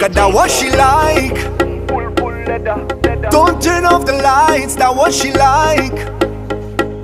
Cause that what she like. Don't turn off the lights, that what she like.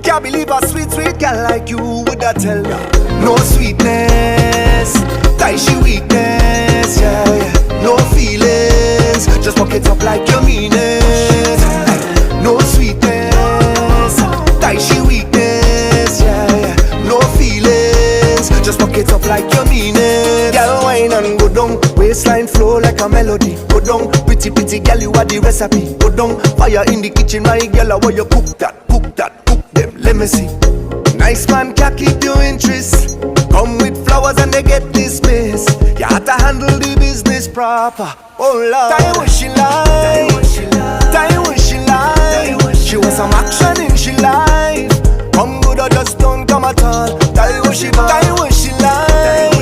Can't believe a sweet, sweet girl like you would I tell ya. No sweetness, tie she weakness, yeah, yeah. No feelings, just walk it up like you mean it. No sweetness, tie she weakness, yeah, yeah. No feelings, just walk it up like you mean it. Girl, wine and go down, waistline flow like a melody. Go down, pretty, pretty girl, you are the recipe. Go down, fire in the kitchen, my girl, how you cook that, cook that, cook them. Let me see. Nice man can keep your interest. Come with flowers and they get dismissed. You have to handle the business proper. Oh Lord, tell you what she like, tell you what she like. She want some action in she life. Come good or just don't come at all. Tell you what she like, tell you what she like.